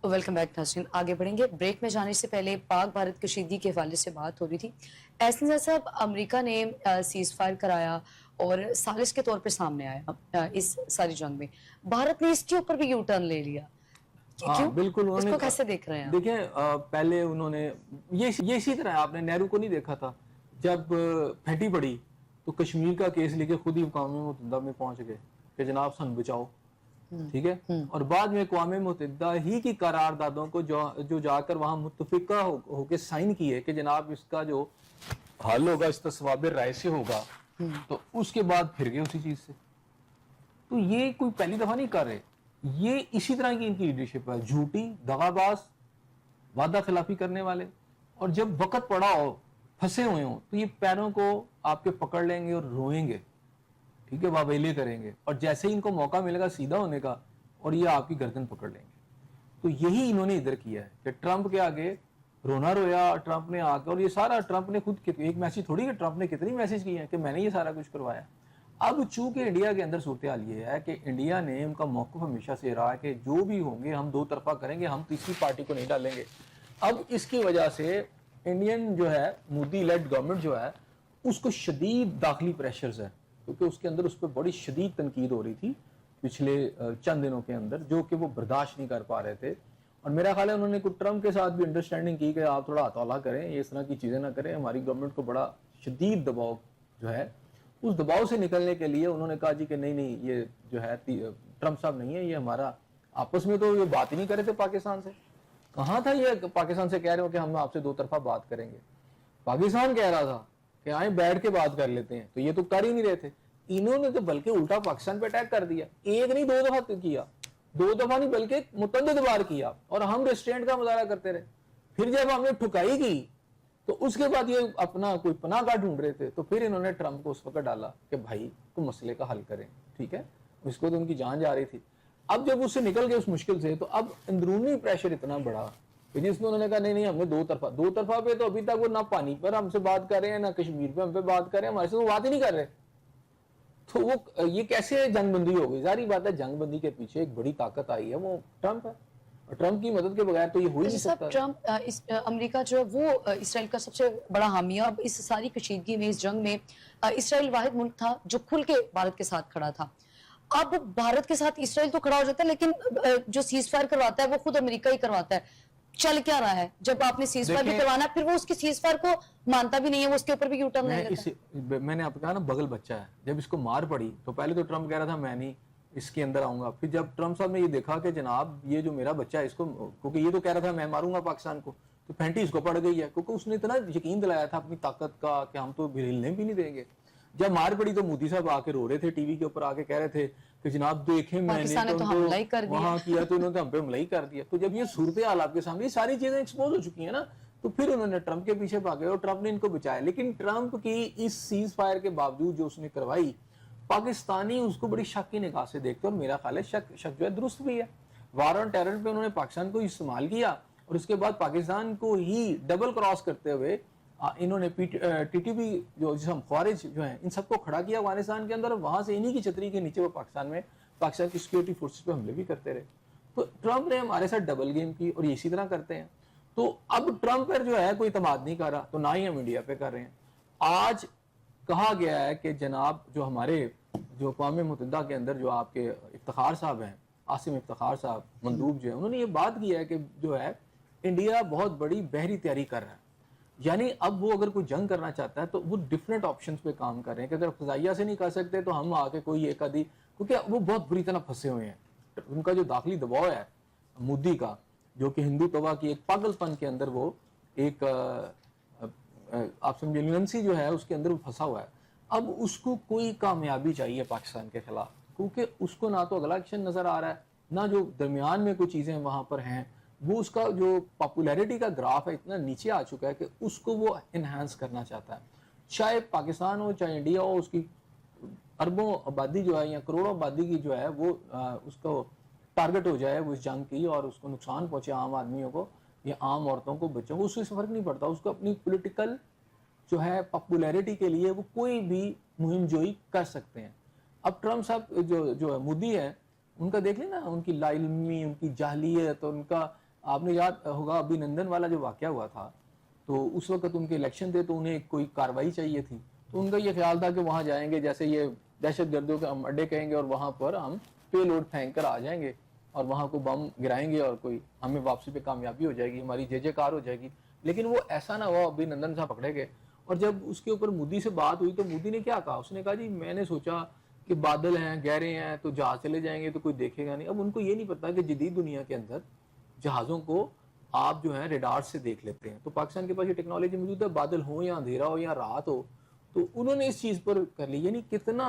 Welcome back ناظرین. آگے بڑھیں گے. بریک میں جانے سے پہلے پاک بھارت کشیدگی کے حوالے سے بات ہو رہی تھی. احسن نذار صاحب, امریکہ نے سیز فائر کرایا اور ثالث کے طور پہ سامنے آیا اس ساری جنگ میں. بھارت نے اس کے اوپر بھی یو ٹرن لے لیا. ہاں بالکل. اس کو کیسے دیکھ رہے ہیں؟ دیکھیں پہلے انہوں نے یہ اسی طرح آپ نے نہرو کو نہیں دیکھا تھا, جب پھیٹی پڑی تو کشمیر کا کیس لے کے خود ہی اقوام متحدہ میں پہنچ گئے کہ جناب سن بچاؤ, ٹھیک ہے. اور بعد میں اقوام متحدہ ہی کی قراردادوں کو جو جا کر وہاں متفقہ ہو کے سائن کیے کہ جناب اس کا جو حل ہوگا استصواب رائے سے ہوگا, تو اس کے بعد پھر گئے اسی چیز سے. تو یہ کوئی پہلی دفعہ نہیں کر رہے, یہ اسی طرح کی ان کی لیڈرشپ ہے, جھوٹی, دغاباز, وعدہ خلافی کرنے والے. اور جب وقت پڑا ہو, پھنسے ہوئے ہوں, تو یہ پیروں کو آپ کے پکڑ لیں گے اور روئیں گے, ٹھیک ہے, واویلے کریں گے, اور جیسے ہی ان کو موقع ملے گا سیدھا ہونے کا, اور یہ آپ کی گردن پکڑ لیں گے. تو یہی انہوں نے ادھر کیا ہے کہ ٹرمپ کے آگے رونا رویا ٹرمپ نے آ کر, اور یہ سارا ٹرمپ نے خود, ایک میسج تھوڑی کہ ٹرمپ نے کتنی میسج کیے ہیں کہ میں نے یہ سارا کچھ کروایا. اب چونکہ انڈیا کے اندر صورتحال یہ ہے کہ انڈیا نے ان کا موقف ہمیشہ سے رہا ہے کہ جو بھی ہوں گے ہم دو طرفہ کریں گے, ہم تیسری پارٹی کو نہیں ڈالیں گے. اب اس کی وجہ سے انڈین جو ہے مودی لیڈ گورنمنٹ جو ہے اس کو شدید داخلی پریشرز ہے, کیونکہ اس کے اندر اس پہ بڑی شدید تنقید ہو رہی تھی پچھلے چند دنوں کے اندر, جو کہ وہ برداشت نہیں کر پا رہے تھے. اور میرا خیال ہے انہوں نے ٹرمپ کے ساتھ بھی انڈرسٹینڈنگ کی کہ آپ تھوڑا ہتھولا کریں, یہ اس طرح کی چیزیں نہ کریں. ہماری گورنمنٹ کو بڑا شدید دباؤ جو ہے, اس دباؤ سے نکلنے کے لیے انہوں نے کہا جی کہ نہیں یہ جو ہے ٹرمپ صاحب نہیں ہے, یہ ہمارا آپس میں تو یہ بات ہی نہیں کر رہے تھے پاکستان سے. کہاں تھا یہ پاکستان سے کہہ رہے ہو کہ ہم آپ سے دو طرفہ بات کریں گے؟ پاکستان کہہ رہا تھا کہ آئیں بیٹھ کے بات کر لیتے ہیں, تو یہ تو کر ہی نہیں رہے تھے. انہوں نے تو بلکہ الٹا پاکستان پہ اٹیک کر دیا, ایک نہیں 2 دفعہ کیا, 2 دفعہ نہیں بلکہ متعدد بار کیا, اور ہم ریسٹرینٹ کا مظاہرہ کرتے رہے. پھر جب ہم نے ٹھکائی کی تو اس کے بعد یہ اپنا کوئی پناہ گاہ ڈھونڈ رہے تھے, تو پھر انہوں نے ٹرمپ کو اس وقت ڈالا کہ بھائی تو مسئلے کا حل کریں, ٹھیک ہے. اس کو تو ان کی جان جا رہی تھی. اب جب اس سے نکل گئے اس مشکل سے, تو اب اندرونی پریشر اتنا بڑا کہ جس میں انہوں نے کہا نہیں ہم نے دو طرفہ پہ تو ابھی تک وہ نہ پانی پر ہم سے بات کر رہے ہیں, نہ کشمیر پہ ہم پہ بات کر رہے ہیں, ہمارے سے وہ بات ہی نہیں کر رہے. تو وہ یہ کیسے جنگ بندی ہو گئی؟ ظاہری بات ہے جنگ بندی کے پیچھے ایک بڑی طاقت آئی ہے, وہ ٹرمپ ہے, اور ٹرمپ کی مدد کے بغیر تو یہ ہو ہی نہیں سکتا. ٹرمپ امریکہ جو ہے وہ اسرائیل کا سب سے بڑا حامی ہے. اب اس ساری کشیدگی میں, اس جنگ میں اسرائیل واحد ملک تھا جو کھل کے بھارت کے ساتھ کھڑا تھا. اب بھارت کے ساتھ اسرائیل تو کھڑا ہو جاتا ہے, لیکن جو سیز فائر کرواتا ہے وہ خود امریکہ ہی کرواتا ہے. چل کیا رہا ہے جب آپ نے سیز فائر بھی کروانا, پھر وہ اس کی سیز فائر کو مانتا بھی نہیں ہے, وہ اس کے اوپر بھی یو ٹرن لے لیتا ہے. میں نے آپ کو کہا نا بغل بچہ ہے, جب اس کو مار پڑی تو پہلے تو ٹرمپ کہہ رہا تھا میں نہیں اس کے اندر آؤں گا. پھر جب ٹرمپ صاحب نے یہ دیکھا کہ جناب یہ جو میرا بچہ ہے اس کو, کیونکہ یہ تو کہہ رہا تھا میں ماروں گا پاکستان کو, تو پھینٹی اس کو پڑ گئی ہے, کیونکہ اس نے اتنا یقین دلایا تھا اپنی طاقت کا کہ ہم تو ہلنے بھی نہیں دیں گے. جب مار پڑی تو مودی صاحب آ کے رو رہے تھے ٹی وی کے اوپر, آ کے کہہ رہے تھے کہ جناب دیکھیں میں نے تو وہاں کیا تو انہوں نے ہم پہ حملہ ہی کر دیا. تو جب یہ صورتحال آپ کے سامنے, یہ ساری چیزیں ایکسپوز ہو چکی ہیں نا, تو پھر انہوں نے ٹرمپ کے پیچھے بھاگے اور ٹرمپ نے ان کو بچایا. لیکن ٹرمپ کی اس سیز فائر کے باوجود جو اس نے کروائی, پاکستانی اس کو بڑی شک کی نگاہ سے دیکھتے, اور میرا خیال ہے شک جو ہے درست بھی ہے. وار آن ٹیرر پہ انہوں نے پاکستان کو استعمال کیا, اور اس کے بعد پاکستان کو ہی ڈبل کراس کرتے ہوئے انہوں نے ٹی ٹی پی جو جس ہم خوارج جو ہیں ان سب کو کھڑا کیا افغانستان کے اندر, وہاں سے انہی کی چھتری کے نیچے وہ پاکستان میں پاکستان کی سیکورٹی فورسز پہ حملے بھی کرتے رہے. تو ٹرمپ نے ہمارے ساتھ ڈبل گیم کی, اور اسی طرح کرتے ہیں. تو اب ٹرمپ پر جو ہے کوئی اعتماد نہیں کر رہا, تو نہ ہی ہم انڈیا پہ کر رہے ہیں. آج کہا گیا ہے کہ جناب جو ہمارے جو اقوام متحدہ کے اندر جو آپ کے افتخار صاحب ہیں, عاصم افتخار صاحب مندوب جو ہیں, انہوں نے یہ بات کی ہے کہ جو ہے انڈیا بہت بڑی بحری تیاری کر رہا ہے. یعنی اب وہ اگر کوئی جنگ کرنا چاہتا ہے تو وہ ڈیفرنٹ آپشنز پہ کام کر رہے ہیں کہ اگر فضائیہ سے نہیں کر سکتے تو ہم آ کے کوئی ایک آدھی, کیونکہ وہ بہت بری طرح پھنسے ہوئے ہیں. ان کا جو داخلی دباؤ ہے مودی کا, جو کہ ہندو توا کی ایک پاگل پن کے اندر وہ ایک آپ سمجھے لینسی جو ہے اس کے اندر وہ پھنسا ہوا ہے. اب اس کو کوئی کامیابی چاہیے پاکستان کے خلاف, کیونکہ اس کو نہ تو اگلا ایکشن نظر آ رہا ہے, نہ جو درمیان میں کوئی چیزیں وہاں پر ہیں. وہ اس کا جو پاپولیرٹی کا گراف ہے اتنا نیچے آ چکا ہے کہ اس کو وہ انہانس کرنا چاہتا ہے. چاہے پاکستان ہو چاہے انڈیا ہو, اس کی اربوں آبادی جو ہے یا کروڑوں آبادی کی جو ہے وہ اس کو ٹارگٹ ہو جائے وہ اس جنگ کی, اور اس کو نقصان پہنچے عام آدمیوں کو یا عام عورتوں کو, بچوں کو, اس سے فرق نہیں پڑتا. اس کو اپنی پولیٹیکل جو ہے پاپولیرٹی کے لیے وہ کوئی بھی مہم جوئی کر سکتے ہیں. اب ٹرمپ صاحب جو ہے مودی ہے, ان کا دیکھ لیں نا, ان کی لا علمی, ان کی جاہلیت, ان کا آپ نے یاد ہوگا ابھینندن والا جو واقعہ ہوا تھا تو اس وقت ان کے الیکشن تھے تو انہیں کوئی کاروائی چاہیے تھی تو ان کا یہ خیال تھا کہ وہاں جائیں گے جیسے یہ دہشت گردوں کے ہم اڈے کہیں گے اور وہاں پر ہم پے لوڈ پھینک کر آ جائیں گے اور وہاں کو بم گرائیں گے اور کوئی ہمیں واپسی پہ کامیابی ہو جائے گی, ہماری جے جے کار ہو جائے گی. لیکن وہ ایسا نہ ہوا, ابھینندن صاحب پکڑے گئے. اور جب اس کے اوپر مودی سے بات ہوئی تو مودی نے کیا کہا, اس نے کہا جی میں نے سوچا کہ بادل ہیں گہرے ہیں تو جہاز چلے جائیں گے تو کوئی دیکھے گا نہیں. اب ان کو یہ نہیں پتا کہ جدید دنیا کے اندر جہازوں کو آپ جو ہے ریڈار سے دیکھ لیتے ہیں. تو پاکستان کے پاس یہ ٹیکنالوجی موجود ہے, بادل ہو یا اندھیرا ہو یا رات ہو, تو انہوں نے اس چیز پر کر لی. یعنی کتنا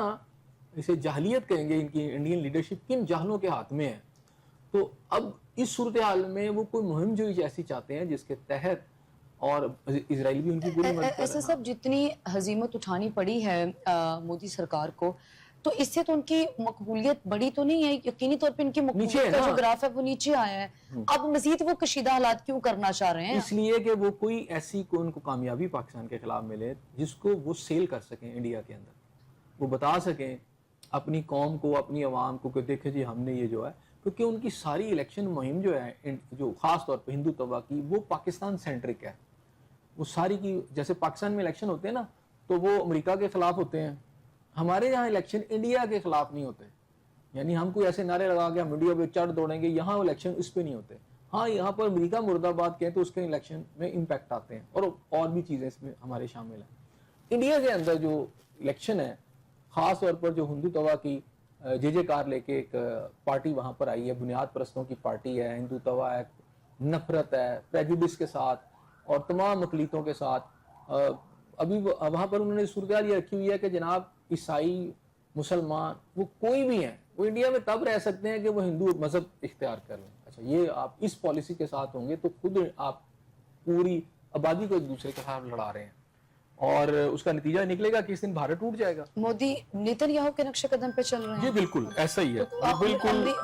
اسے جاہلیت کہیں گے ان کی انڈین لیڈرشپ کن جاہلوں کے ہاتھ میں ہے. تو اب اس صورتحال میں وہ کوئی مہم جو ایسی چاہتے ہیں جس کے تحت, اور اسرائیل بھی ان کی پوری مدد کر رہا ہے. ایسا سب جتنی ہزیمت اٹھانی پڑی ہے مودی سرکار کو, تو اس سے تو ان کی مقبولیت بڑی تو نہیں ہے, یقینی طور پہ ان کی مقبولیت کا جو گراف ہے وہ نیچے آیا ہے. اب مزید وہ کشیدہ حالات کیوں کرنا چاہ رہے ہیں؟ اس لیے کہ وہ کوئی ایسی ان کو کامیابی پاکستان کے خلاف ملے جس کو وہ سیل کر سکیں انڈیا کے اندر, وہ بتا سکیں اپنی قوم کو, اپنی عوام کو کہ دیکھیں جی ہم نے یہ جو ہے, کیونکہ ان کی ساری الیکشن مہم جو ہے جو خاص طور پہ ہندوتوا کی وہ پاکستان سینٹرک ہے. وہ ساری کی, جیسے پاکستان میں الیکشن ہوتے ہیں نا تو وہ امریکہ کے خلاف ہوتے ہیں, ہمارے یہاں الیکشن انڈیا کے خلاف نہیں ہوتے. یعنی ہم کوئی ایسے نعرے لگا کے ہم انڈیا پہ چڑھ دوڑیں گے, یہاں الیکشن اس پہ نہیں ہوتے. ہاں یہاں پر امریکہ مرد آباد کہیں تو اس کے الیکشن میں امپیکٹ آتے ہیں اور بھی چیزیں اس میں ہمارے شامل ہیں. انڈیا کے اندر جو الیکشن ہے خاص طور پر جو ہندوتوا کی جے جے کار لے کے ایک پارٹی وہاں پر آئی ہے, بنیاد پرستوں کی پارٹی ہے, ہندوتوا ہے, نفرت ہے, پریجوڈس کے ساتھ اور تمام اقلیتوں کے ساتھ. ابھی وہاں پر انہوں نے صورتحال یہ رکھی ہوئی ہے کہ جناب عیسائی, مسلمان, وہ کوئی بھی ہیں, وہ انڈیا میں تب رہ سکتے ہیں کہ وہ ہندو مذہب اختیار کر لیں. اچھا یہ آپ اس پالیسی کے ساتھ ہوں گے تو خود آپ پوری آبادی کو ایک دوسرے کے خلاف لڑا رہے ہیں, اور اس کا نتیجہ نکلے گا کہ اس دن بھارت ٹوٹ جائے گا. مودی نیتن یاہو کے نقش قدم پہ چل رہے ہیں. جی بالکل ایسا ہی ہے.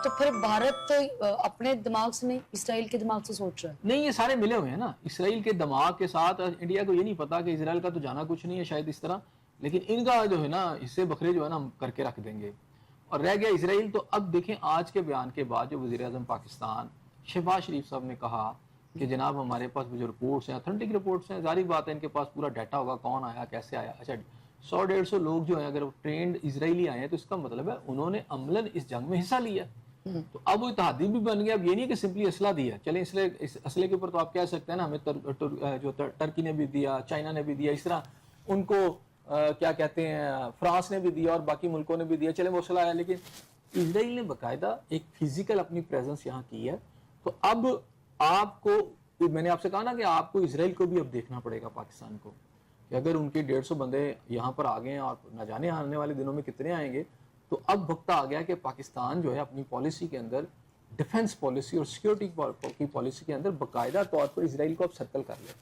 تو پھر بھارت اپنے دماغ سے نہیں, اسرائیل کے دماغ سے سوچ رہا ہے. نہیں, یہ سارے ملے ہوئے ہیں نا اسرائیل کے دماغ کے ساتھ. انڈیا کو یہ نہیں پتا کہ اسرائیل کا تو جانا کچھ نہیں ہے شاید اس طرح, لیکن ان کا جو ہے نا حصے بکرے جو ہے نا ہم کر کے رکھ دیں گے. اور رہ گیا اسرائیل, تو اب دیکھیں آج کے بیان کے بعد جو وزیر اعظم پاکستان شہباز شریف صاحب نے کہا کہ جناب ہمارے پاس جو رپورٹس ہیں اتھینٹک رپورٹس ہیں, ظاہر بات ہے ان کے پاس پورا ڈیٹا ہوگا کون آیا کیسے آیا. اچھا 100-150 لوگ جو ہیں اگر ٹرینڈ اسرائیلی آئے ہیں تو اس کا مطلب ہے انہوں نے عملاً اس جنگ میں حصہ لیا. تو اب وہ اتحادی بھی بن گیا. اب یہ نہیں کہ سمپلی اسلحہ دیا, چلیں اسلحے کے اوپر تو آپ کہہ سکتے ہیں نا ہمیں جو ترکی نے بھی دیا, چائنا نے بھی دیا, اس طرح ان کو کیا کہتے ہیں فرانس نے بھی دیا اور باقی ملکوں نے بھی دیا, چلیں وہ اسلحہ آیا. لیکن اسرائیل نے باقاعدہ ایک فزیکل اپنی پریزنس یہاں کی ہے. تو اب آپ کو, میں نے آپ سے کہا نا کہ آپ کو اسرائیل کو بھی اب دیکھنا پڑے گا پاکستان کو, کہ اگر ان کے 150 بندے یہاں پر آ گئے ہیں اور نہ جانے آنے والے دنوں میں کتنے آئیں گے, تو اب وقت آ گیا کہ پاکستان جو ہے اپنی پالیسی کے اندر, ڈیفنس پالیسی اور سیکیورٹی کی پالیسی کے اندر باقاعدہ طور پر اسرائیل کو اب سرکل کر لے.